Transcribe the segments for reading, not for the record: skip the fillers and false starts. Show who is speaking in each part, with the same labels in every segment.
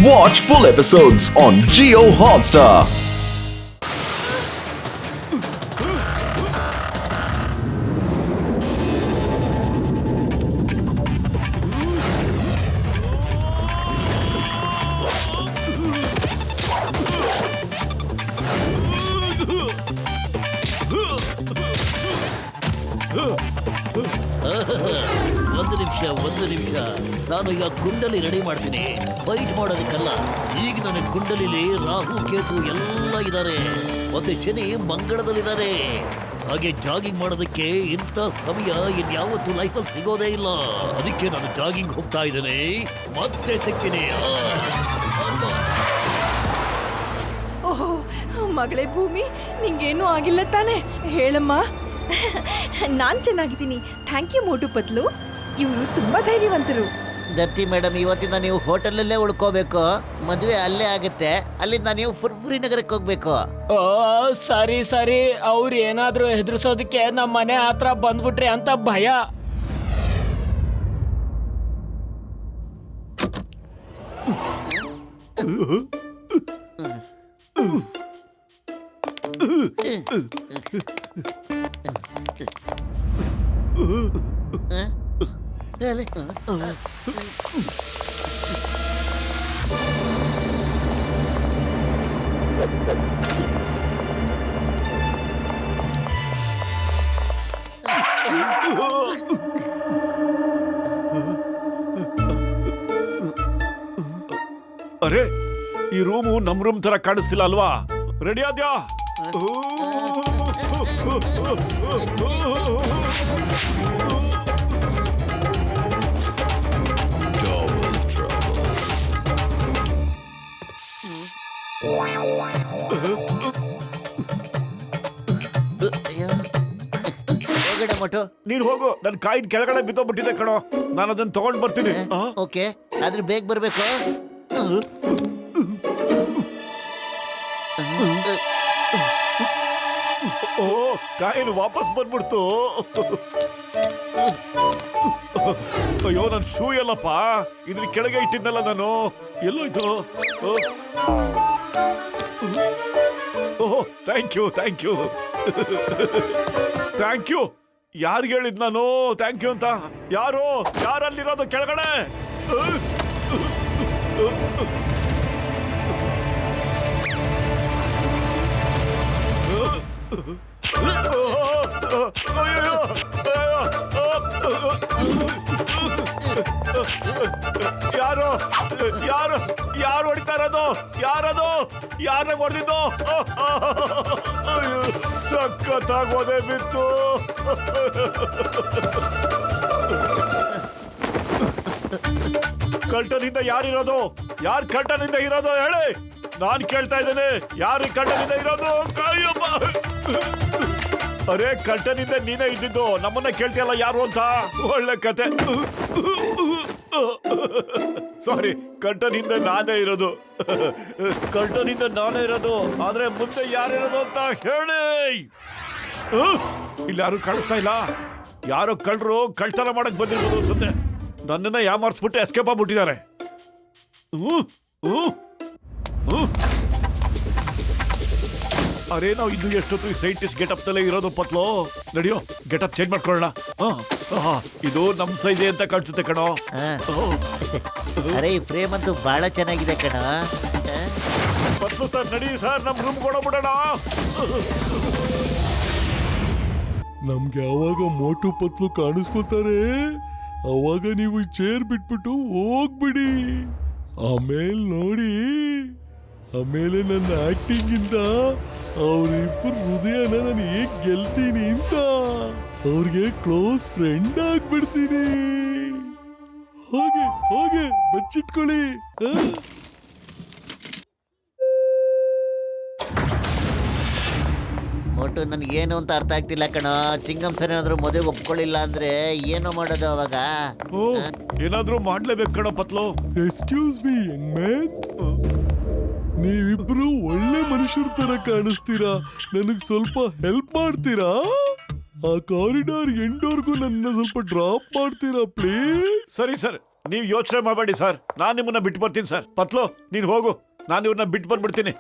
Speaker 1: Watch full episodes on Jio Hotstar.
Speaker 2: ಒಂದು ನಿಮಿಷ ನಾನು ಈಗ ಕುಂಡಲಿ ರೆಡಿ ಮಾಡ್ತೀನಿ. ಫೈಟ್ ಮಾಡೋದಕ್ಕಲ್ಲ, ಈಗ ನನ್ನ ಕುಂಡಲಿಲಿ ರಾಹು ಕೇತು ಎಲ್ಲ ಇದ್ದಾರೆ, ಮತ್ತೆ ಶನಿ ಮಂಗಳದಲ್ಲಿದ್ದಾರೆ. ಹಾಗೆ ಜಾಗಿಂಗ್ ಮಾಡೋದಕ್ಕೆ ಇಂಥ ಸಮಯ ಇನ್ಯಾವತ್ತೂ ಲೈಫಲ್ಲಿ ಸಿಗೋದೇ ಇಲ್ಲ. ಅದಕ್ಕೆ ನಾನು ಜಾಗಿಂಗ್ ಹೋಗ್ತಾ ಇದ್ದೇನೆ. ಮತ್ತೆ ಸಿಗ್ತೀನಿ.
Speaker 3: ಓಹೋ ಮಗಳೇ ಭೂಮಿ, ನಿಂಗೇನೂ ಆಗಿಲ್ಲ ತಾನೆ? ಹೇಳಮ್ಮ.
Speaker 4: ನಾನ್ ಚೆನ್ನಾಗಿದ್ದೀನಿ, ಥ್ಯಾಂಕ್ ಯು ಮೋಟು ಪತ್ಲು. ಇವರು ತುಂಬಾ ಧೈರ್ಯವಂತರು.
Speaker 2: ದತ್ತಿ ಮೇಡಮ್, ಇವತ್ತಿಂದ ನೀವು ಹೋಟೆಲಲ್ಲೇ ಉಳ್ಕೋಬೇಕು. ಮದುವೆ ಅಲ್ಲೇ ಆಗುತ್ತೆ. ಅಲ್ಲಿಂದ ನೀವು ಫುರ್ಫುರಿ ನಗರಕ್ಕೆ ಹೋಗ್ಬೇಕು.
Speaker 5: ಸರಿ ಸರಿ, ಅವ್ರು ಏನಾದ್ರೂ ಹೆದರ್ಸೋದಕ್ಕೆ ನಮ್ಮ ಮನೆ ಹತ್ರ ಬಂದ್ಬಿಟ್ರಿ ಅಂತ ಭಯ.
Speaker 6: ಅರೆ, ಈ ರೂಮು ನಮ್ ರೂಮ್ ತರ ಕಾಣಿಸ್ತಿಲ್ಲ ಅಲ್ವಾ? ರೆಡಿ ಆದ್ಯಾ? ನೀನ್ ಹೋಗು, ನನ್ ಕಾಯಿನ್ ಕೆಳಗಡೆ ಬಿದ್ದೋಗ್ಬಿಟ್ಟಿದೆ ಕಣೋ. ನಾನು ಅದನ್ನ ತಗೊಂಡ್ ಬರ್ತೀನಿ.
Speaker 2: ಓಕೆ, ಆದ್ರೆ ಬೇಗ ಬರ್ಬೇಕು.
Speaker 6: ಓ, ಕಾಯಿನ್ ವಾಪಸ್ ಬಂದ್ಬಿಡ್ತು. ಅಯ್ಯೋ, ನನ್ ಶೂ ಎಲ್ಲಪ್ಪ? ಇದ್ರ ಕೆಳಗೆ ಇಟ್ಟಿದ್ದಲ್ಲ ನಾನು. ಎಲ್ಲೋಯ್ತು? ಓಹ್, thank you thank you thank you. ಯಾರಿಗೆ ಹೇಳಿದ್ ನಾನು ಥ್ಯಾಂಕ್ ಯು ಅಂತ? ಯಾರಲ್ಲಿರೋದು ಕೆಳಗಡೆ? ಯಾರು ಹೊಡಿತಾ ಇರೋದು? ಯಾರನ್ನ ಹೊಡೆದಿದ್ದು? ಸಖತ್ತಾಗೋದೆ ಬಿತ್ತು. ಕರ್ಟನಿಂದ ಯಾರಿರೋದು? ಯಾರು ಕರ್ಟನಿಂದ ಇರೋದು ಹೇಳಿ? ನಾನ್ ಕೇಳ್ತಾ ಇದ್ದೇನೆ, ಯಾರು ಕರ್ಟನಿಂದ ಇರೋದು? ಕಾಯಮ್ಮ. ಅರೆ, ಕರ್ಟನಿಂದ ನೀನೇ ಇದ್ದಿದ್ದು, ನಮ್ಮನ್ನ ಕೇಳ್ತಿಯಲ್ಲ ಯಾರು ಅಂತ? ಒಳ್ಳೆ ಕತೆ. ಸಾರಿ, ಕರ್ಟನಿಂದ ನಾನೇ ಇರೋದು. ಆದ್ರೆ ಮುಂದೆ ಯಾರಿರೋದು ಅಂತ ಹೇಳಿ. ಇಲ್ಲಿ ಯಾರು ಕಾಣಿಸ್ತಾ ಇಲ್ಲ. ಯಾರೋ ಕಳ್ಳರು ಕಳ್ತನ ಮಾಡಕ್ ಬಂದಿರ್ಬೋದು ಅನ್ಸುತ್ತೆ. ನನ್ನನ್ನ ಯಾಮಾರಿಸ್ಬಿಟ್ಟು ಎಸ್ಕೇಪ್ ಆಗ್ಬಿಟ್ಟಿದ್ದಾರೆ. ಅರೆ, ನಾವು ಇನ್ನು ಎಷ್ಟೊತ್ತು ಈ ಸೈಂಟಿಸ್ಟ್ ಗೆಟಪ್ ನಲ್ಲೇ ಇರೋದು ಪತ್ಲೋ. ನಡಿಯೋ, ಗೆಟಪ್ ಚೇಂಜ್ ಮಾಡ್ಕೊಳ್ಳೋಣ. ಇದು ನಮ್ ಸೈಜ್ ಅಂತ ಕಾಣಿಸುತ್ತೆ ಕಣೋ.
Speaker 2: ಅರೆ, ಈ ಫ್ರೇಮ್ ಅಂತೂ ಬಹಳ ಚೆನ್ನಾಗಿದೆ ಕಣ.
Speaker 6: ಪತ್ಲು ಸರ್, ನಡಿ ಸರ್, ನಮ್ ರೂಮ್ ಕೊಡೋಬಿಡೋಣ.
Speaker 7: ನಮ್ಗೆ ಯಾವಾಗ ಮೋಟು ಪತ್ಲು ಕಾಣಿಸ್ಕೋತಾರೆ ಅವಾಗ ನೀವು ಚೇರ್ ಬಿಟ್ಬಿಟ್ಟು ಹೋಗ್ಬಿಡಿ. ಆಮೇಲೆ ನೋಡಿ, ಆಮೇಲೆ ನನ್ನ ಆಕ್ಟಿಂಗ್ ಇಂದ ಅವರಿಬ್ಬರು ಹೃದಯನ ನಾನು ಹೇಗ್ ಗೆಲ್ತೀನಿ ಅಂತ ಅವ್ರಿಗೆ ಕ್ಲೋಸ್ ಫ್ರೆಂಡ್ ಆಗ್ಬಿಡ್ತೀನಿ. ಹಾಗೆ ಬಚ್ಚಿಟ್ಕೊಳ್ಳಿ.
Speaker 2: ಮೋಟು, ನನ್ಗೇನು ಅಂತ ಅರ್ಥ ಆಗ್ತಿಲ್ಲ ಕಣ. ಚಿಂಗಮ್ ಸರ್ ಏನಾದ್ರು ಮದುವೆಗೆ ಒಪ್ಕೊಳ್ಳಿಲ್ಲ ಅಂದ್ರೆ ಏನು ಮಾಡೋದು ಅವಾಗ?
Speaker 6: ಏನಾದ್ರೂ ಮಾಡ್ಲೇಬೇಕು ಕಣ ಪತ್ಲು.
Speaker 7: ಎಕ್ಸ್ಕ್ಯೂಸ್ ಮೀ ಯಂಗ್ ಮ್ಯಾನ್, ನೀವಿಬ್ರು ಒಳ್ಳೆ ಮನುಷ್ಯರ ತರ ಕಾಣಿಸ್ತೀರಾ. ನನಗ್ ಸ್ವಲ್ಪ ಹೆಲ್ಪ್ ಮಾಡ್ತೀರಾ? ಆ ಕಾರಿಡಾರ್ ಎಂಡೋರ್ಗೂ ನನ್ನ ಸ್ವಲ್ಪ ಡ್ರಾಪ್ ಮಾಡ್ತೀರಾ ಪ್ಲೀಸ್?
Speaker 6: ಸರಿ ಸರ್, ನೀವು ಯೋಚನೆ ಮಾಡಬೇಡಿ ಸರ್, ನಾನು ನಿಮ್ಮನ್ನ ಬಿಟ್ಟು ಬರ್ತೀನಿ ಸರ್. ಪತ್ಲು ನೀನು ಹೋಗು, ನಾನು ಇವ್ರನ್ನ ಬಿಟ್ಟು ಬಂದ್ಬಿಡ್ತೀನಿ.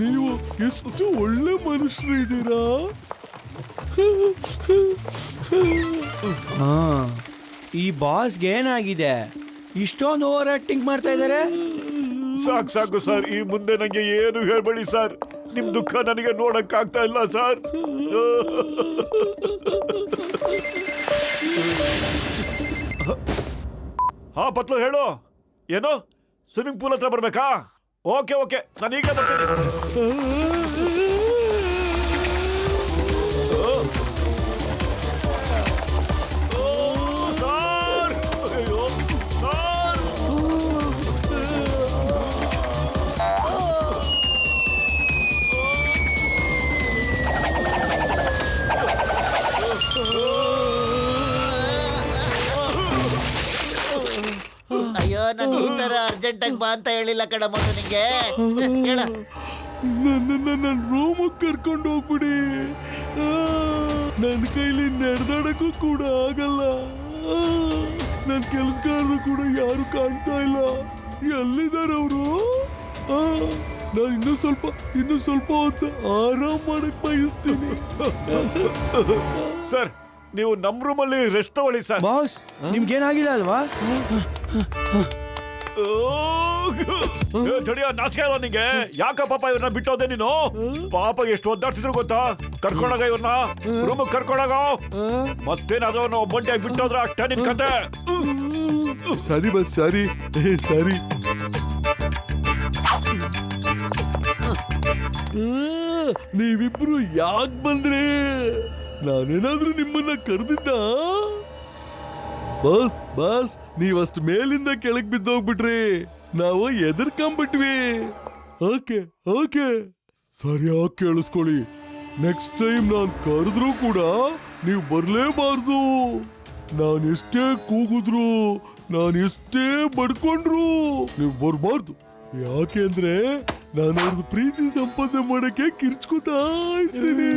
Speaker 7: ನೀವು ಎಷ್ಟು ಒಳ್ಳೆ ಮನುಷ್ಯರು ಇದ್ದೀರಾ.
Speaker 5: ಈ ಬಾಸ್ಗೆ ಏನಾಗಿದೆ, ಇಷ್ಟೊಂದು ಓವರ್ ಆಕ್ಟಿಂಗ್ ಮಾಡ್ತಾ ಇದ್ದಾರೆ?
Speaker 6: ಸಾಕು ಸರ್, ಈ ಮುಂದೆ ನನಗೆ ಏನು ಹೇಳ್ಬೇಡಿ ಸರ್. ನಿಮ್ ದುಃಖ ನನಗೆ ನೋಡಕ್ ಆಗ್ತಾ ಇಲ್ಲ ಸರ್. ಹಾ ಪತ್ಲು ಹೇಳು, ಏನು ಸ್ವಿಮ್ಮಿಂಗ್ ಪೂಲ್ ಹತ್ರ ಬರ್ಬೇಕಾ? ಓಕೆ ನಾನು ಈಗ ಬರ್ತೀನಿ.
Speaker 2: ಅಯ್ಯೋ, ನಾನು ಈ ತರ ಅರ್ಜೆಂಟ್ ಆಗಿ ಬಾ ಅಂತ ಹೇಳಿಲ್ಲ ಕಣ ಮೊದಲು ನಿಂಗೆ. ಹೇಳ,
Speaker 7: ನನ್ನ ರೂಮಿಗೆ ಕರ್ಕೊಂಡು ಹೋಗ್ಬಿಡಿ. ನನ್ನ ಕೈಲಿ ನಡೆದಾಡಕ್ಕೂ ಕೂಡ ಆಗಲ್ಲ. ನನ್ನ ಕೆಲಸಗಾರರು ಕೂಡ ಯಾರು ಕಾಣ್ತಾ ಇಲ್ಲ. ಎಲ್ಲಿದ್ದಾರೆ ಅವರು? ನಾನು ಇನ್ನೂ ಸ್ವಲ್ಪ ಹೊತ್ತು ಆರಾಮ್ ಮಾಡಕ್ ಬಯಸ್ತೀನಿ.
Speaker 6: ಸರ್, ನೀವು ನಮ್ ರೂಮಲ್ಲಿ ರೆಸ್ಟ್ ತಗೊಳ್ಳಿ ಸರ್.
Speaker 5: ಬಾಸ್, ನಿಮ್ಗೇನಾಗಿಲ್ಲ ಅಲ್ವಾ?
Speaker 6: ಜಡಿಯ ನಾಚಿಕೆ ಅಲ್ವಾ ನಿಂಗೆ? ಯಾಕ ಪಾಪ ಇವ್ರನ್ನ ಬಿಟ್ಟೋದೆ ನೀನು? ಪಾಪ ಎಷ್ಟು ಒದ್ದಾಡ್ತಿದ್ರು ಗೊತ್ತಾ? ಕರ್ಕೊಂಡಾಗ ಇವ್ರನ್ನ ರೂಮ್ ಕರ್ಕೊಂಡಾಗ ಮತ್ತೇನಾದ್ರೂ ಅವ್ರನ್ನ ಒಬ್ಬಂಟಿಯಾಗಿ ಬಿಟ್ಟೋದ್ರ ಅಷ್ಟೇ ನಿನ್ ಕತೆ.
Speaker 7: ಸರಿ ಬಸ್, ಸರಿ. ನೀವಿಬ್ರು ಯಾಕೆ ಬಂದ್ರಿ? ನಾನೇನಾದ್ರೂ ನಿಮ್ಮನ್ನ ಕರೆದಿದ್ದ? ಬಸ್ ನೀವಷ್ಟು ಮೇಲಿಂದ ಕೆಳಗ್ ಬಿದ್ದೋಗ್ಬಿಟ್ರಿ. ನಾವು ಎದುರ್ಕೊಂಬಿಟ್ವಿ. ಓಕೆ ಸರಿಯಾಗಿ ಕೇಳಿಸ್ಕೊಳ್ಳಿ. ನೆಕ್ಸ್ಟ್ ಟೈಮ್ ನಾನು ಕರೆದ್ರೂ ಕೂಡ ನೀವು ಬರ್ಲೇಬಾರ್ದು. ನಾನೆಷ್ಟೇ ಕೂಗಿದ್ರು, ನಾನೆಷ್ಟೇ ಬಡ್ಕೊಂಡ್ರು ನೀವು ಬರ್ಬಾರ್ದು. ಯಾಕೆಂದ್ರೆ ನಾನು ಅವ್ರದ್ದು ಪ್ರೀತಿ ಸಂಪಾದನೆ ಮಾಡಕ್ಕೆ ಕಿರ್ಚ್ಕೋತಾ ಇರ್ತೀನಿ.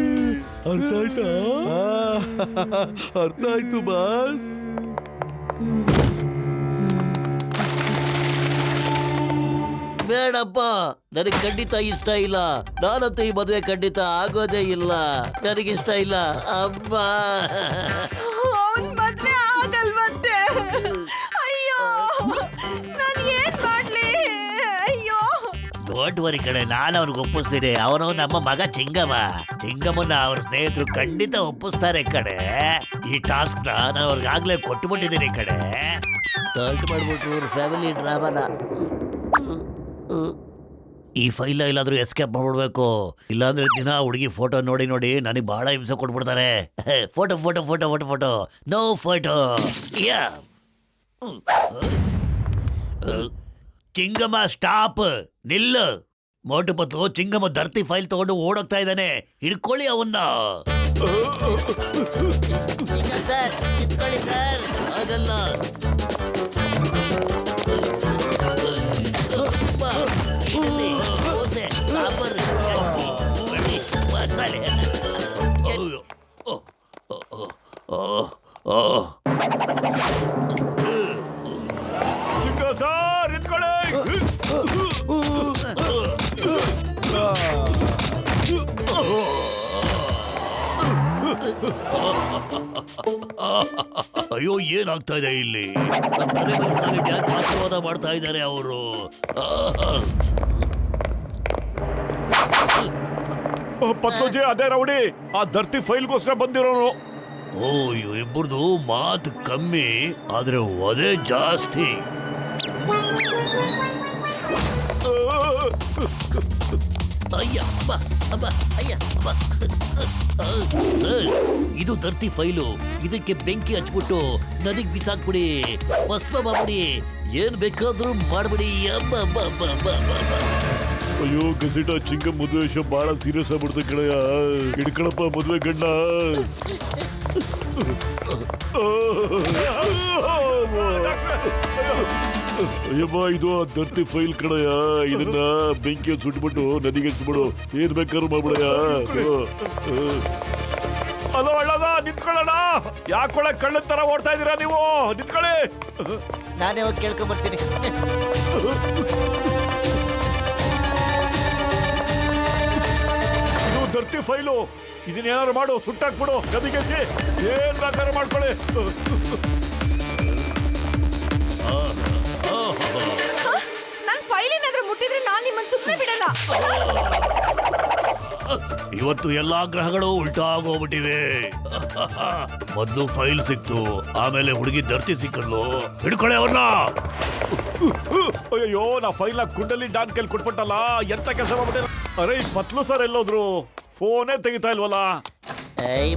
Speaker 7: ಅರ್ಥ ಆಯ್ತಾ? ಅರ್ಥ ಆಯ್ತು ಬಾಸ್.
Speaker 2: ಬೇಡಪ್ಪ, ನನಗೆ ಖಂಡಿತ ಇಷ್ಟ ಇಲ್ಲ. ನಾನಂತೂ ಈ ಮದುವೆ ಖಂಡಿತ ಆಗೋದೇ ಇಲ್ಲ. ನನಗಿಷ್ಟ ಇಲ್ಲ ಅಮ್ಮ.
Speaker 4: ಅವನ್ ಮದ್ವೆ ಆಗಲ್ವಂತೆ. ಅಯ್ಯೋ, ನಾನು ಏನ್ ಮಾಡ್ಲಿ? ಅಯ್ಯೋ,
Speaker 2: ಡೋಂಟ್ ವರಿ ಕಡೆ, ನಾನು ಅವ್ರಿಗೆ ಒಪ್ಪಿಸ್ತೀನಿ. ಅವನು ನಮ್ಮ ಮಗ ಚಿಂಗಮ್ಮನ ಅವ್ರ ಸ್ನೇಹಿತರು ಖಂಡಿತ ಒಪ್ಪಿಸ್ತಾರೆ ಕಡೆ. ಈ ಟಾಸ್ಕ್ ನಾನು ಅವ್ರಿಗೆ ಆಗ್ಲೇ ಕೊಟ್ಟುಬಿಟ್ಟಿದ್ದೀನಿ ಕಡೆ. ಸ್ಟಾರ್ಟ್ ಮಾಡ್ಬಿಟ್ರು ಅವ್ರ ಫ್ಯಾಮಿಲಿ ಡ್ರಾಮಾನ. ಈ ಫೈಲ್ ಎಲ್ಲಾದ್ರೂ ಎಸ್ಕೇಪ್ ಮಾಡ್ಬಿಡ್ಬೇಕು, ಇಲ್ಲಾಂದ್ರೆ ದಿನ ಹುಡುಗಿ ಫೋಟೋ ನೋಡಿ ನನಗೆ ಬಹಳ ಹಿಂಸೆ ಕೊಟ್ಬಿಡ್ತಾರೆ. Photo no photo. Chingamma stop, ನಿಲ್ಲು. ಮೋಟು ಪತ್ಲು ಚಿಂಗಮ್ಮ ಧರ್ತಿ ಫೈಲ್ ತಗೊಂಡು ಓಡೋಗ್ತಾ ಇದ್ದಾನೆ. ಹಿಡ್ಕೊಳ್ಳಿ ಅವನ್ನ. ಆಗಲ್ಲ.
Speaker 6: ಸರ್ ನಿಂತ್ಕೊಳ್ಳಿ.
Speaker 2: ಅಯ್ಯೋ, ಏನಾಗ್ತಾ ಇದೆ ಇಲ್ಲಿ? ನಮ್ಮ ತಲೆ ಮೇಲೆ ಯಾಕೆ ಆಶೀರ್ವಾದ ಮಾಡ್ತಾ ಇದ್ದಾರೆ ಅವರು?
Speaker 6: ಪತ್ಲೋಜಿ, ಅದೇ ರೌಡಿ ಆ ಧರ್ತಿ ಫೈಲ್ಗೋಸ್ಕರ ಬಂದಿರೋನು.
Speaker 2: ಓ, ಇವರಿಬ್ಬರದು ಮಾತು ಕಮ್ಮಿ, ಆದ್ರೆ ಒದೆ ಜಾಸ್ತಿ. ಇದು ಧರ್ತಿ ಫೈಲು. ಇದಕ್ಕೆ ಬೆಂಕಿ ಹಚ್ಬಿಟ್ಟು ನದಿಗೆ ಬಿಸಾಕ್ಬಿಡಿ, ಭಸ್ಮ ಮಾಡ್ಬಿಡಿ, ಏನ್ ಬೇಕಾದ್ರೂ ಮಾಡ್ಬಿಡಿ.
Speaker 6: ಅಯ್ಯೋ ಗಸಿಟ, ಚಿಂಗಮ್ ಮದುವೆ ವಿಷಯ ಬಹಳ ಸೀರಿಯಸ್ ಆಗ್ಬಿಡ್ತು ಕಡೆಯ. ಹಿಡ್ಕೊಳಪ್ಪ ಮದುವೆ ಗಂಡ. ಅಯ್ಯಮ್ಮ, ಇದು ಧರ್ತಿ ಫೈಲ್ ಕಡೆಯ. ಇದನ್ನ ಬೆಂಕಿ ಸುಟ್ಬಿಟ್ಟು ನದಿಗೆ ಹಚ್ಬಿಡು, ಏನ್ ಬೇಕಾದ್ರೂ ಮಾಡ್ಬಿಡಯ್ಯ. ನಿಂತ್ಕೊಳ್ಳೋಣ. ಯಾಕೊಳ ಕಳ್ಳನ ತರ ಓಡ್ತಾ ಇದೀರಾ ನೀವು? ನಿಂತ್ಕೊಳ್ಳಿ.
Speaker 2: ನಾನೇ ಹೋಗಿ ಕೇಳ್ಕೊಂಡ್ ಬರ್ತೀನಿ.
Speaker 6: ಇದು ದರ್ತಿ ಫೈಲು. ಇದನ್ನೇನಾದ್ರು ಮಾಡು, ಸುಟ್ಟಾಕ್ಬಿಡು, ಗದಿಗೆಸಿ ಏನ್ ಬೇಕಾದ್ರೂ ಮಾಡ್ಕೊಳ್ಳಿ.
Speaker 4: ನನ್ ಫೈಲ್ ಏನಾದ್ರೂ ಮುಟ್ಟಿದ್ರೆ ನಾನ್ ನಿಮ್ಮನ್ನ ಸುಮ್ಮನೆ ಬಿಡಲ್ಲ.
Speaker 2: ಇವತ್ತು ಎಲ್ಲಾ ಗ್ರಹಗಳು ಉಲ್ಟಾ ಆಗೋಗ್ಬಿಟ್ಟಿವೆ. ಮೊದ್ಲು ಫೈಲ್ ಸಿಕ್ತು, ಆಮೇಲೆ ಹುಡುಗಿ ದರ್ತಿ ಸಿಕ್ಕದ್ಲು. ಹಿಡ್ಕೊಳ್ಳೆ ಅವ್ರನ್ನ.
Speaker 6: ಅಯ್ಯೋ, ನಾ ಫೈಲ್ ನ ಕುಂಡಲಿ ಡಾನ್ ಕೈಲಿ ಕೊಟ್ಬಿಟ್ಟಲ್ಲ, ಎಂತ ಕೆಲಸ ಮಾಡ್ಬಿಟ್ಟೆ. ಅರೆ, ಈ ಪತ್ಲು ಸರ್ ಎಲ್ಲೋದ್ರು? ಫೋನೇ ತೆಗಿತಾ ಇಲ್ವಲ್ಲ?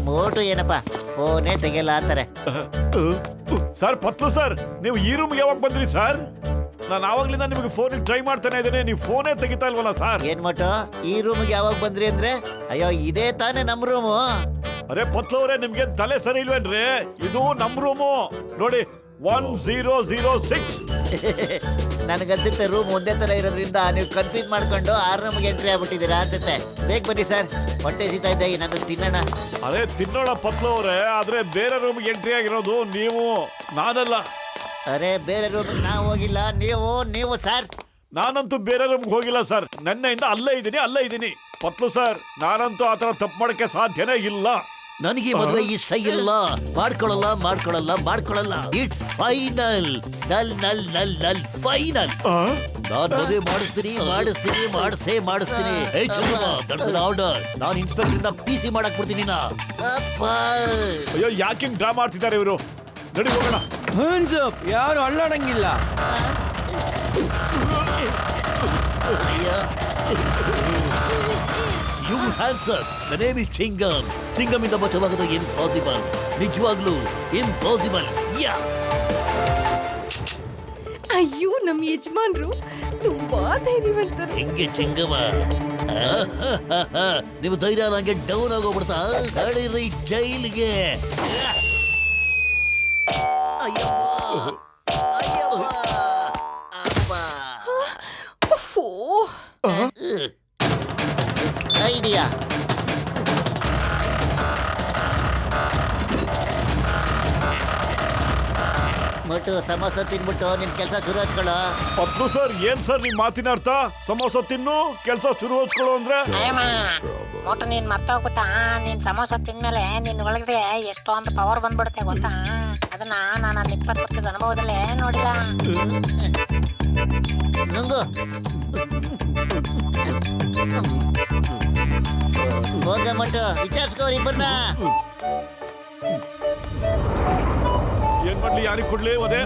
Speaker 2: ಮೋಟು ಏನಪ್ಪ ಫೋನೇ ತೆಗಿಯಲ್ಲ ಅಂತಾರೆ.
Speaker 6: ಸರ್, ಪತ್ಲು ಸರ್, ನೀವು ಈ ರೂಮ್ಗೆ ಯಾವಾಗ ಬಂದ್ರಿ ಸರ್? ನಾನು ಆವಾಗ್ಲಿಂದ ನಿಮಗೆ ಫೋನಿಗೆ ಟ್ರೈ ಮಾಡ್ತಾನೆ ಇದ್ದೇನೆ, ನೀವು ಫೋನೇ ತೆಗಿತಾ ಇಲ್ವಲ್ಲ ಸರ್?
Speaker 2: ಏನ್ ಮೋಟು, ಈ ರೂಮ್ಗೆ ಯಾವಾಗ ಬಂದ್ರಿ ಅಂದ್ರೆ? ಅಯ್ಯೋ, ಇದೇ ತಾನೇ ನಮ್ ರೂಮು.
Speaker 6: ಅರೆ ಪತ್ಲು ಅವರೇ, ನಿಮ್ಗೆ ತಲೆ ಸರಿ ಇಲ್ವೇನ್ರಿ? ಇದು ನಮ್ ರೂಮು ನೋಡಿ, 1006.
Speaker 2: ನನಗನ್ಸುತ್ತೆ ರೂಮ್ ಒಂದೇ ತರ ಇರೋದ್ರಿಂದ ನೀವು ಕನ್ಫ್ಯೂಸ್ ಮಾಡ್ಕೊಂಡು ಆ ರೂಮ್ಗೆ ಎಂಟ್ರಿ ಆಗ್ಬಿಟ್ಟಿದ್ದೀರಾ ಅನ್ಸುತ್ತೆ. ಬೇಗ ಬನ್ನಿ ಸರ್, ಹೊಟ್ಟೆ ಸೀತಾ ಇದೆ, ನಾನು ತಿನ್ನೋಣ.
Speaker 6: ಅದೇ ತಿನ್ನೋಣ ಪತ್ಲು ಅವರೇ, ಆದ್ರೆ ಬೇರೆ ರೂಮ್ಗೆ ಎಂಟ್ರಿ ಆಗಿರೋದು ನೀವು, ನಾನಲ್ಲ.
Speaker 2: ಅರೆ, ಬೇರೆ ರೂಮ್ ನಾವು ಹೋಗಿಲ್ಲ, ನೀವು ಸರ್.
Speaker 6: ನಾನಂತೂ ಬೇರೆ ರೂಮ್ಗೆ ಹೋಗಿಲ್ಲ ಸರ್, ನೆನ್ನೆಯಿಂದ ಅಲ್ಲೇ ಇದ್ದೀನಿ. ಪತ್ಲು ಸರ್, ನಾನಂತೂ ಆತರ ತಪ್ಪು ಮಾಡಕ್ಕೆ ಸಾಧ್ಯನೇ ಇಲ್ಲ.
Speaker 2: ನನಗೆ ಮದುವೆ ಇಷ್ಟ ಇಲ್ಲ. ಮಾಡ್ಕೊಳ್ಳಲ್ಲ. It's final. ನಲ್ ಫೈನಲ್. ನಾನು ಮದುವೆ ಮಾಡಿಸ್ತೀನಿ. ಆರ್ಡರ್. ನಾನು ಇನ್ಸ್ಪೆಕ್ಟರ್ ಇಂದ PC ಮಾಡಕ್ ಬಿಡ್ತೀನಿ.
Speaker 6: ಅಯ್ಯೋ, ಯಾಕೆ ಡ್ರಾ ಮಾಡ್ತಿದ್ದಾರೆ ಇವರು? ನಡಿ ಹೋಗೋಣ.
Speaker 5: ಯಾರು ಅಳ್ಳಾಡಂಗಿಲ್ಲ.
Speaker 2: You answer. The name is Chingam. Chingam ಇಂದ ಬಚಾವಾಗೋದು ಇಂಪಾಸಿಬಲ್. ನಿಜವಾಗ್ಲೂ ಇಂಪಾಸಿಬಲ್.
Speaker 4: ಅಯ್ಯೋ, ನಮ್ ಯಜಮಾನ್ರು ತುಂಬಾ ಧೈರ್ಯವಂತರು.
Speaker 2: ಹೆಂಗೆ ಚಿಂಗಮ? ನಿಮ್ಮ ಧೈರ್ಯ ನಂಗೆ ಡೌನ್ ಆಗೋಗ್ಬಿಡ್ತಾ? ಕಡೀರಿ ಜೈಲಿಗೆ. ಐಡಿಯಾ. ಮಟ್ಟು ಸಮೋಸ ತಿನ್ಬಿಟ್ಟು ನಿಮ್ ಕೆಲಸ ಶುರು ಹಚ್ಕೊಳ್ಳೋ.
Speaker 6: ಪತ್ಲು ಸರ್, ಏನ್ ಸರ್ ನಿಮ್ ಮಾತಿನ ಅರ್ಥ? ಸಮೋಸ ತಿನ್ನು, ಕೆಲಸ ಶುರು ಹಚ್ಕೊಳ್ಳೋ ಅಂದ್ರೆ?
Speaker 8: ಒಟ್ಟು ನೀನ್ ಮರ್ತೋಗ್ಬಿಟ್ಟ. ನೀನ್ ಸಮೋಸ ತಿಂದ್ಮೇಲೆ ನಿನ್ ಒಳಗಡೆ ಎಷ್ಟೊಂದು ಪವರ್ ಬಂದ್ಬಿಡುತ್ತೆ ಗೊತ್ತಾ? ಅದನ್ನ ನಾನು 20 ವರ್ಷದ ಅನುಭವದಲ್ಲೇ ನೋಡಿಲ್ಲ.
Speaker 2: ನಂಗು ಹೋಗ ಮಟ್ಟು ವಿಚಾರಿಸ್ಕೋರಿ ಇಬ್ಬರನ್ನ.
Speaker 6: ಏನ್ ಮಾಡ್ಲಿ, ಯಾರಿಗೆ ಕೊಡ್ಲಿ ಅದೇ?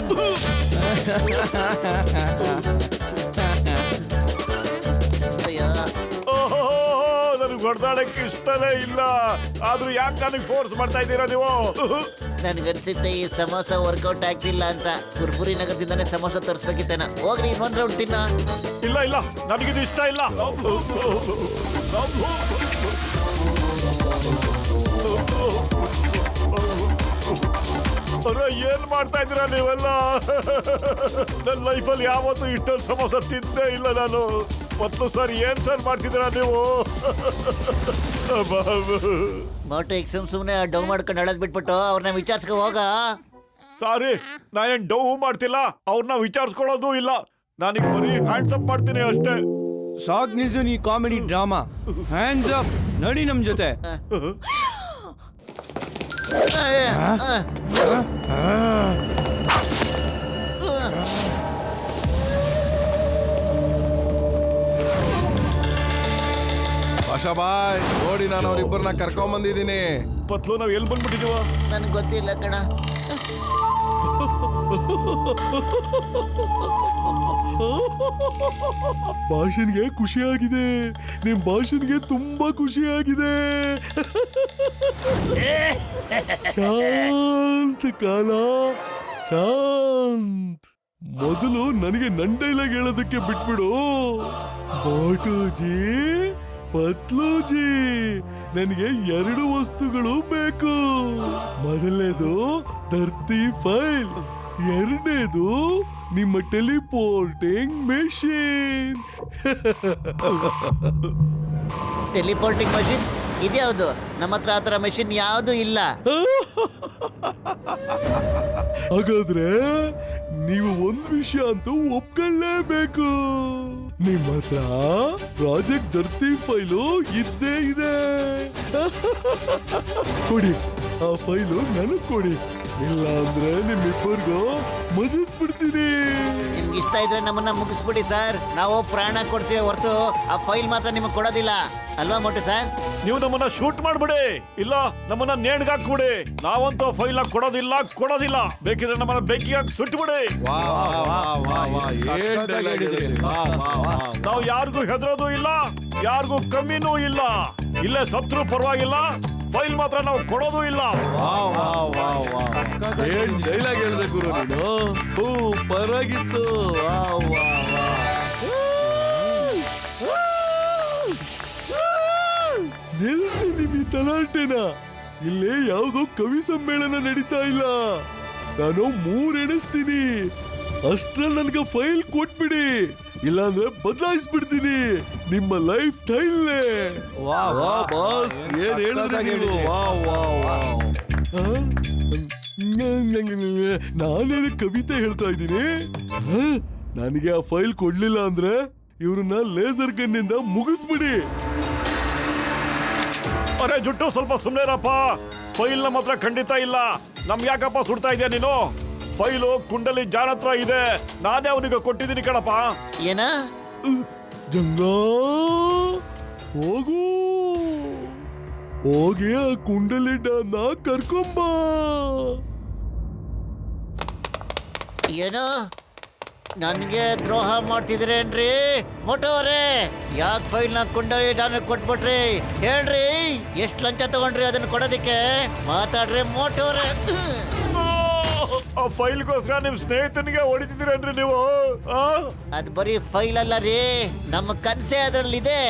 Speaker 6: ನನಗೆ ಹೊಡೆದಾಡಕ್ಕೆ ಇಷ್ಟನೇ ಇಲ್ಲ, ಆದ್ರೂ ಯಾಕೆ ನನಗೆ ಫೋರ್ಸ್ ಮಾಡ್ತಾ ಇದ್ದೀರಾ ನೀವು?
Speaker 2: ನನ್ಗನ್ಸುತ್ತೆ ಈ ಸಮೋಸ ವರ್ಕೌಟ್ ಆಗ್ತಿಲ್ಲ ಅಂತ. ಕುರ್ಬುರಿ ನಗರದಿಂದಾನೇ ಸಮೋಸ ತರಿಸ್ಬೇಕಿತ್ತೇನ. ಹೋಗ್ರಿ, ಇನ್ನೊಂದ್ ರೌಂಡ್ ತಿನ್ನ.
Speaker 6: ಇಲ್ಲ, ನನಗಿದು ಇಷ್ಟ ಇಲ್ಲ. ಅರೆ, ಏನ್ ಮಾಡ್ತಾ ಇದ್ದೀರಾ ನೀವೆಲ್ಲ? ನನ್ನ ಲೈಫಲ್ಲಿ ಯಾವತ್ತೂ ಇಷ್ಟೊಂದು ಸಮೋಸ ತಿಂದೇ ಇಲ್ಲ ನಾನು. ಮತ್ತು ಸರ್, ಏನ್ ಸರ್ ಮಾಡ್ತಿದ್ದೀರಾ ನೀವು?
Speaker 2: ಮೋಟು ಈಗ ಸುಮ್ನೆ ಡೌ ಮಾಡ್ಕೊಂಡು ಅಳದ್ ಬಿಟ್ಬಿಟ್ಟು ಅವ್ರನ್ನ ವಿಚಾರಿಸ್ಕೊ ಹೋಗ.
Speaker 6: ಸಾರಿ, ನಾನೇನ್ ಡೌ ಮಾಡ್ತಿಲ್ಲ, ಅವ್ರನ್ನ ವಿಚಾರಿಸ್ಕೊಳ್ಳೋದು ಇಲ್ಲ. ನಾನೀಗ ಬರೀ ಹ್ಯಾಂಡ್ಸ್ ಅಪ್ ಮಾಡ್ತೀನಿ ಅಷ್ಟೇ.
Speaker 5: ಸಾಕ್ ನಿಲ್ಸು ನೀ ಕಾಮಿಡಿ ಡ್ರಾಮಾ. ಹ್ಯಾಂಡ್ಸ್ ಅಪ್, ನಡಿ ನಮ್ ಜೊತೆ.
Speaker 7: ಆಶಾ ಬಾಯ್, ನೋಡಿ ನಾನು ಅವ್ರಿಬ್ಬರನ್ನ ಕರ್ಕೊಂಡ್ ಬಂದಿದ್ದೀನಿ.
Speaker 6: ಪತ್ಲು, ನಾವ್ ಎಲ್ಲಿ ಬಂದ್ಬಿಟ್ಟಿದೀವ?
Speaker 2: ನನ್ಗೆ ಗೊತ್ತಿಲ್ಲ ಕಣ.
Speaker 7: ಭಾಷನ್ಗೆ ಖುಷಿಯಾಗಿದೆ. ನಿಮ್ ಭಾಷನ್ಗೆ ತುಂಬಾ ಖುಷಿಯಾಗಿದೆ. ಶಾಂತ ಕಾಲ, ಶಾಂತ್. ಮೊದಲು ನನಗೆ ನನ್ ಡೈಲಾಗ್ ಹೇಳೋದಕ್ಕೆ ಬಿಟ್ಬಿಡು. ಮೋಟುಜಿ, ಪತ್ಲೂಜಿ, ನನಗೆ 2 ವಸ್ತುಗಳು ಬೇಕು. ಮೊದಲನೇದು ದರ್ತಿ ಫೈಲ್, ಎರಡನೇದು ನಿಮ್ಮ ಟೆಲಿಪೋರ್ಟಿಂಗ್ ಮೆಷಿನ್.
Speaker 2: ಟೆಲಿಪೋರ್ಟಿಂಗ್ ಮಷಿನ್ ಇದ್ಯಾವುದು ನಮ್ಮ ಹತ್ರ ಆತರ ಮೆಷಿನ್ ಯಾವುದು ಇಲ್ಲ.
Speaker 7: ಹಾಗಾದ್ರೆ ನೀವು ಒಂದ್ ವಿಷಯ ಅಂತೂ ಒಪ್ಕೊಳ್ಳೇಬೇಕು. ನಿಮ್ಮ ಹತ್ರ ಪ್ರಾಜೆಕ್ಟ್ ಧರ್ತಿ ಫೈಲು ಇದ್ದೇ ಇದೆ. ಕೊಡಿ, ಆ ಫೈಲು ನನಗ್ ಕೊಡಿ. ಇಲ್ಲ ಅಂದ್ರೆ ನಿಮ್ಮಿಬ್ಬರಿಗೂ ಮುಗಿಸ್ಬಿಡ್ತೀನಿ.
Speaker 2: ನಿಮ್ಗೆ ಇಷ್ಟ ಇದ್ರೆ ನಮ್ಮನ್ನ ಮುಗಿಸ್ಬಿಡಿ ಸರ್, ನಾವು ಪ್ರಾಣ ಕೊಡ್ತೀವಿ ಹೊರತು ಆ ಫೈಲ್ ಮಾತ್ರ ನಿಮಗೆ ಕೊಡೋದಿಲ್ಲ ಅಲ್ವಾ ಮೋಟು ಸರ್?
Speaker 6: ನೀವು ನಮ್ಮನ್ನ ಶೂಟ್ ಮಾಡ್ಬಿಡಿ, ಇಲ್ಲ ನಮ್ಮನ್ನ ನೇಣ್ಗಾಕ್ಬಿಡಿ. ನಾವಂತೂ ಫೈಲ್ ಕೊಡೋದಿಲ್ಲ. ಬೇಕಿದ್ರೆ ನಮ್ಮನ್ನ ಬೆಂಕಿಯಾಗಿ ಸುಟ್ಬಿಡಿ. ನಾವು ಯಾರಿಗೂ ಹೆದರೋದು ಇಲ್ಲ, ಯಾರಿಗೂ ಕಮ್ಮಿನೂ ಇಲ್ಲ. ಇಲ್ಲೇ ಸತ್ರು ಪರವಾಗಿಲ್ಲ, ಫೈಲ್ ಮಾತ್ರ ನಾವು ಕೊಡೋದು ಇಲ್ಲ.
Speaker 7: ಏನ್ ಡೈಲಾಗ್ ಹೇಳಿದೆ ಗುರು ನೀನು? ಪರಾಗಿತ್ತು. ನಿಲ್ಸಿ ನಿಮ್ ಈ ತಲಾಟೆನ. ಇಲ್ಲೇ ಯಾವ್ದೋ ಕವಿ ಸಮ್ಮೇಳನ ನಡೀತಾ ಇಲ್ಲ. ನಾನು 3 ಎಣಿಸ್ತೀನಿ, ಅಷ್ಟ್ರಲ್ಲಿ ನನ್ಗೆ ಫೈಲ್ ಕೊಟ್ಬಿಡಿ. ಇಲ್ಲಾಂದ್ರೆ ಬದಲಾಯಿಸ್ಬಿಡ್ತೀನಿ ನಿಮ್ಮ ಲೈಫ್ ಸ್ಟೈಲ್ನೇ. ಬಾಸ್ ಏನ್ ಹೇಳಿದ್ರೆ ನೀವು? ನಾನೇನು ಕವಿತೆ ಹೇಳ್ತಾ ಇದ್ದೀನಿ? ನನಗೆ ಆ ಫೈಲ್ ಕೊಡ್ಲಿಲ್ಲ ಅಂದ್ರೆ ಇವ್ರನ್ನ ಲೇಸರ್ ಗನ್ನಿಂದ ಮುಗಿಸ್ಬಿಡಿ.
Speaker 6: ಅರೆ ಜುಟ್ಟು, ಸ್ವಲ್ಪ ಸುಮ್ಮನೆರಪ್ಪ. ಫೈಲ್ ನಮ್ಮ ಹತ್ರ ಖಂಡಿತ ಇಲ್ಲ. ನಮ್ ಯಾಕಪ್ಪ ಸುಡ್ತಾ ಇದೆಯಾ ನೀನು? ಫೈಲು ಕುಂಡಲಿ ಜಾನ್ ಹತ್ರ ಇದೆ, ನಾನೇ ಅವನಿಗೆ ಕೊಟ್ಟಿದ್ದೀನಿ ಕಣಪ್ಪ.
Speaker 2: ಏನ?
Speaker 7: ಜಂಗ ಹೋಗು, ಹೋಗಿ ಆ ಕುಂಡಲಿ ಡಾನ್ನ ಕರ್ಕೊಂಬ.
Speaker 2: ಏನು ನನ್ಗೆ ದ್ರೋಹ ಮಾಡ್ತಿದ್ರೇನ್ರಿ ಮೋಟು ಅವರೇ? ಯಾಕೆ ಫೈಲ್ ನ ಕುಂಡಲಿ ಡಾನ್ ಕೊಟ್ಬಿಟ್ರಿ ಹೇಳ್ರಿ? ಎಷ್ಟು ಲಂಚ ತಗೊಂಡ್ರಿ ಅದನ್ನ ಕೊಡೋದಿಕ್ಕೆ? ಮಾತಾಡ್ರಿ ಮೋಟು ಅವರೇ.
Speaker 6: ಆ ಫೈಲ್ಗೋಸ್ಕರ ನಿಮ್ ಸ್ನೇಹಿತನಿಗೆ ಹೊಡಿತಿದ್ದೀರೇನ್ರಿ ನೀವು?
Speaker 2: ಅದ್ ಬರೀ ಫೈಲ್ ಅಲ್ಲ ರೀ, ನಮ್ಮ ಕನ್ಸೆ ಅದ್ರಲ್ಲಿದೆ.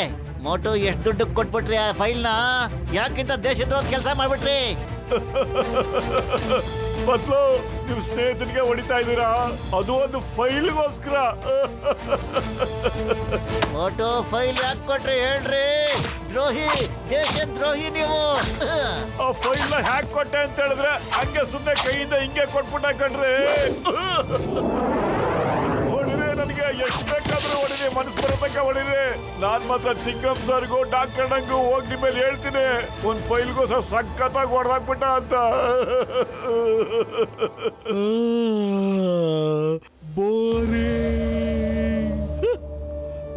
Speaker 2: ಮೋಟು ಎಷ್ಟು ದುಡ್ಡು ಕೊಟ್ಬಿಟ್ರಿ ಆ ಫೈಲ್ ನ? ಯಾಕಿಂತ ದೇಶದ್ರೋಹ ಕೆಲಸ ಮಾಡ್ಬಿಟ್ರಿ?
Speaker 6: ಮೊದ್ಲು ನಿಮ್ ಸ್ನೇಹಿತನಿಗೆ ಹೊಡಿತಾ ಇದ್ದೀರಾ, ಅದು ಒಂದು ಫೈಲ್ಗೋಸ್ಕರ.
Speaker 2: ಮೋಟು ಫೈಲ್ ಯಾಕೆ ಕೊಟ್ರಿ ಹೇಳ್ರಿ? ದ್ರೋಹಿ, ದೇಶ ದ್ರೋಹಿ ನೀವು.
Speaker 6: ಆ ಫೈಲ್ ನ ಹ್ಯಾಕ್ ಕೊಟ್ಟೆ ಅಂತ ಹೇಳಿದ್ರೆ ಹಂಗೆ ಸುಮ್ಮನೆ ಕೈಯಿಂದ ಹಿಂಗೆ ಕೊಟ್ಬಿಟ್ಟ ಕಣ್ರಿ. ಹೊಡಿರಿ, ನನಗೆ ಎಷ್ಟು ಬೇಕಾದ್ರೂ ಹೊಡಿರಿ, ಮನಸ್ಸು ಬರತಕ್ಕ ಹೊಡಿರಿ. ನಾನ್ ಮಾತ್ರ ಚಿಕ್ಕಂ ಸರ್ಗೂ ಡಾಕ್ಟರ್ ನಂಗೂ ಹೋಗಿ ನಿಮ್ಮ ಮೇಲೆ ಹೇಳ್ತೀನಿ, ಒಂದ್ ಫೈಲ್ಗೋಸ್ಕರ ಸಖತ್ತಾಗಿ ಹೊಡೆದಾಕ್ಬಿಟ್ಟ ಅಂತ.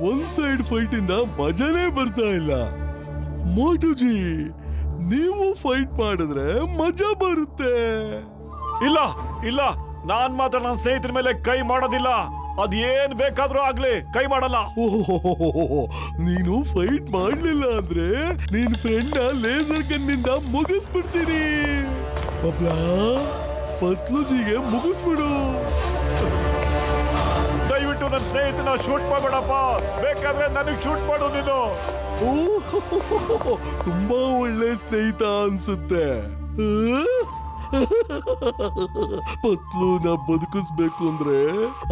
Speaker 7: ಒಂದ್ ಸೈಡ್ ಫೈಟ್ ಇಂದ ಮಜಾನೇ ಬರ್ತಾ ಇಲ್ಲ. ಮೋಟುಜಿ, ನೀವು ಫೈಟ್ ಮಾಡಿದ್ರೆ ಮಜಾ ಬರುತ್ತೆ.
Speaker 6: ಇಲ್ಲ ಇಲ್ಲ, ನಾನ್ ಮಾತ್ರ ನನ್ನ ಸ್ನೇಹಿತರ ಮೇಲೆ ಕೈ ಮಾಡೋದಿಲ್ಲ. ಅದೇನ್ ಬೇಕಾದ್ರೂ ಆಗ್ಲಿ, ಕೈ ಮಾಡಲ್ಲ.
Speaker 7: ಓಹೋ, ನೀನು ಫೈಟ್ ಮಾಡ್ಲಿಲ್ಲ ಅಂದ್ರೆ ನಿನ್ ಫ್ರೆಂಡ್ ಲೇಸರ್ ಗನ್ನಿಂದ ಮುಗಿಸ್ಬಿಡ್ತೀನಿ. ಬಬ್ಲಾ, ಪತ್ಲುಜಿಗೆ ಮುಗಿಸ್ಬಿಡು.
Speaker 6: ದಯವಿಟ್ಟು ನನ್ನ ಸ್ನೇಹಿತನ ಶೂಟ್ ಮಾಡ್ಬೇಡಪ್ಪ, ಬೇಕಾದ್ರೆ ನನಗ್ ಶೂಟ್ ಮಾಡು ನೀನು.
Speaker 7: ತುಂಬಾ ಒಳ್ಳೆ ಸ್ನೇಹಿತ ಅನ್ಸುತ್ತೆ. ಪತ್ಲುನ ಬದುಕಿಸ್ಬೇಕು ಅಂದ್ರೆ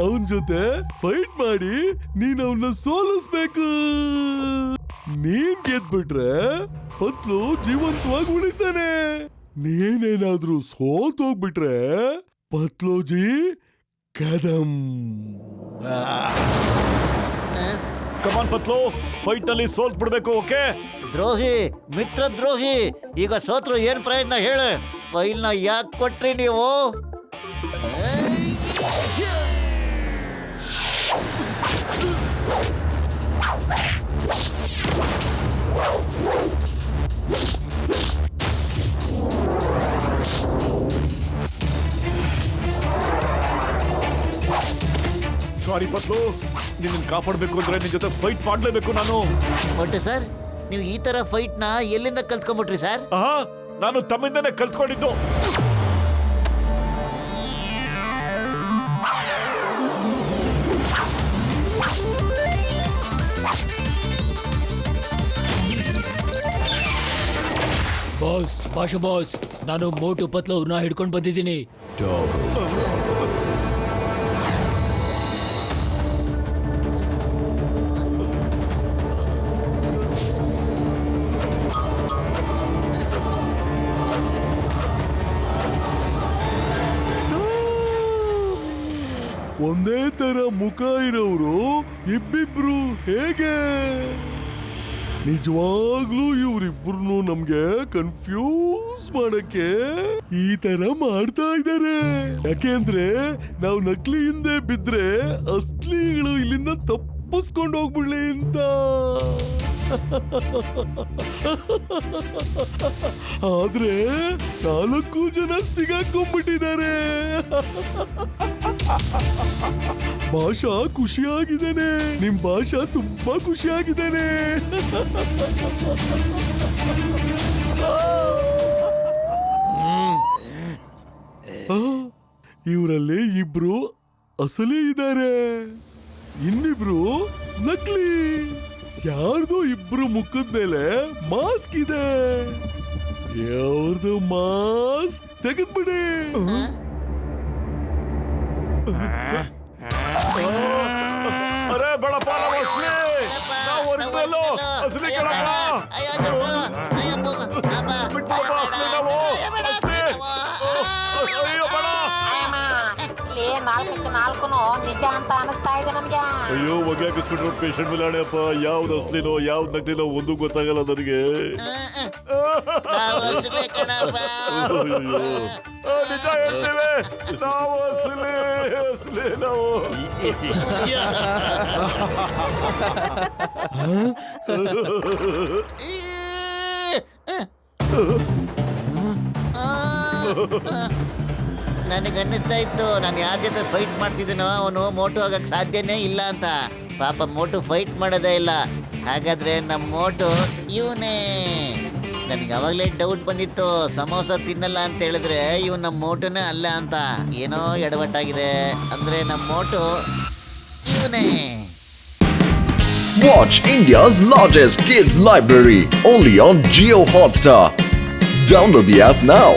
Speaker 7: ಅವನ್ ಜೊತೆ ಫೈಟ್ ಮಾಡಿ ನೀನ್ ಅವನ್ನ ಸೋಲಿಸ್ಬೇಕು. ನೀನ್ ಗೆದ್ಬಿಟ್ರೆ ಪತ್ಲು ಜೀವಂತವಾಗಿ ಉಳಿತಾನೆ. ನೀನೇನಾದ್ರೂ ಸೋತೋಗ್ಬಿಟ್ರೆ ಪತ್ಲೋಜಿ ಕದಂ.
Speaker 6: ಕಮಾನ್ ಪತ್ಲು, ಫೈಟ್ ನಲ್ಲಿ ಸೋಲ್ತ್ ಬಿಡ್ಬೇಕು. ಓಕೆ?
Speaker 2: ದ್ರೋಹಿ, ಮಿತ್ರ ದ್ರೋಹಿ, ಈಗ ಸೋತ್ರು ಏನ್ ಪ್ರಯತ್ನ ಹೇಳು? ಫೈಲ್ ನ ಯಾಕೆ ಕೊಟ್ರಿ ನೀವು?
Speaker 6: ಸಾರಿ ಪತ್ಲು, ನಿನ್ನ ಕಾಪಾಡಬೇಕು ಅಂದ್ರೆ ನಿನ್ ಜೊತೆ ಫೈಟ್ ಮಾಡ್ಲೇಬೇಕು ನಾನು.
Speaker 2: ಒಟ್ಟು ಸರ್, ನೀವು ಈ ತರ ಫೈಟ್ ನ ಎಲ್ಲಿಂದ ಕಲ್ತ್ಕೊಂಡ್ಬಿಟ್ರಿ ಸರ್?
Speaker 6: ನಾನು ತಮ್ಮಿಂದನೇ ಕಲ್ತ್ಕೊಂಡಿದ್ದು.
Speaker 5: ಬಾಸ್, ನಾನು ಮೋಟು ಪತ್ಲು ಅವ್ರನ್ನ ಹಿಡ್ಕೊಂಡು ಬಂದಿದ್ದೀನಿ.
Speaker 7: ಒಂದೇ ತರ ಮುಖ ಇರೋರು ಇಬ್ಬಿಬ್ರು ಹೇಗೆ? ನಿಜವಾಗ್ಲೂ ಇವರಿಬ್ರು ನಮ್ಗೆ ಕನ್ಫ್ಯೂಸ್ ಮಾಡಕ್ಕೆ ಈ ತರ ಮಾಡ್ತಾ ಇದ್ದಾರೆ. ಯಾಕೆಂದ್ರೆ ನಾವು ನಕಲಿ ಹಿಂದೆ ಬಿದ್ರೆ ಅಸ್ಲಿಗಳು ಇಲ್ಲಿಂದ ತಪ್ಪಿಸ್ಕೊಂಡು ಹೋಗ್ಬಿಡ್ಲಿ ಅಂತ. ಆದ್ರೆ 4 ಜನ ಸಿಗಾಕೊಂಡ್ಬಿಟ್ಟಿದ್ದಾರೆ. ಭಾಷಾ ಖುಷಿಯಾಗಿದ್ದಾನೆ. ನಿಮ್ ಭಾಷಾ ತುಂಬಾ ಖುಷಿಯಾಗಿದ್ದಾನೆ. ಇವರಲ್ಲಿ ಇಬ್ರು ಅಸಲಿ ಇದ್ದಾರೆ, ಇನ್ನಿಬ್ರು ನಕಲಿ. ಯಾರ್ದು ಇಬ್ರು ಮುಖದ ಮೇಲೆ ಮಾಸ್ಕ್ ಇದೆ. ಯಾರ್ದು ಮಾಸ್ಕ್ ತೆಗೆದ್ಬಿಡಿ.
Speaker 6: ಅರೆ ಬೇಡಪ್ಪ, ನಾವು ಅಸಲಿ, ನಾವು ಒರಿಜಿನಲ್ ಅಸಲಿ ಕಣಪ್ಪ. ಬಿಟ್ಬಿಡಪ್ಪ, ಅಸಲಿ ನಾವು ಅಸಲಿ. ಅಯ್ಯೋ ಬೇಡ.
Speaker 8: ಇಲ್ಲಿ 4ಕ್ಕೆ 4 ನಿಜ ಅಂತ ಅನಿಸ್ತಾ ಇದೆ ನಮ್ಗೆ.
Speaker 6: ಅಯ್ಯೋ ಹೊಗೆ ಹಾಕಿಸ್ಕೊಂಡ್ರು ಪೇಷಂಟ್ ಮೇಲೆ ಆಣೆ ಅಪ್ಪ. ಯಾವ್ದು ಅಸಲಿನೋ ಯಾವ್ದು ನಕಲಿನೋ ಒಂದು ಗೊತ್ತಾಗಲ್ಲ ನನಗೆ. ನಿಜ ಹೇಳ್ತೇವೆ, ನಾವು ಅಸಲಿ ಅಸಲಿ ನಾವು.
Speaker 2: ನನಗನ್ನಿಸ್ತಾ ಇತ್ತು ನಾನು ಯಾರ ಜೊತೆ ಫೈಟ್ ಮಾಡ್ತಿದ್ದೀನೋ ಅವನು ಮೋಟು ಆಗಕ್ಕೆ ಸಾಧ್ಯನೇ ಇಲ್ಲ ಅಂತ. ಪಾಪ ಮೋಟು ಫೈಟ್ ಮಾಡೋದೇ ಇಲ್ಲ. ಹಾಗಾದ್ರೆ ನಮ್ಮ ಮೋಟು ಇವನೇ. ನನಗೆ ಅವಾಗಲೇ ಡೌಟ್ ಬಂದಿತ್ತು, ಸಮೋಸ ತಿನ್ನಲ್ಲ ಅಂತ ಹೇಳಿದ್ರೆ ಇವ್ ನಮ್ಮ ಮೋಟುನೇ ಅಲ್ಲ ಅಂತ. ಏನೋ ಎಡವಟ್ಟಾಗಿದೆ. ಅಂದ್ರೆ ನಮ್ಮ ಮೋಟು ಇವನೇ.
Speaker 1: Watch India's largest kids library only on Jio Hotstar. Download the app now.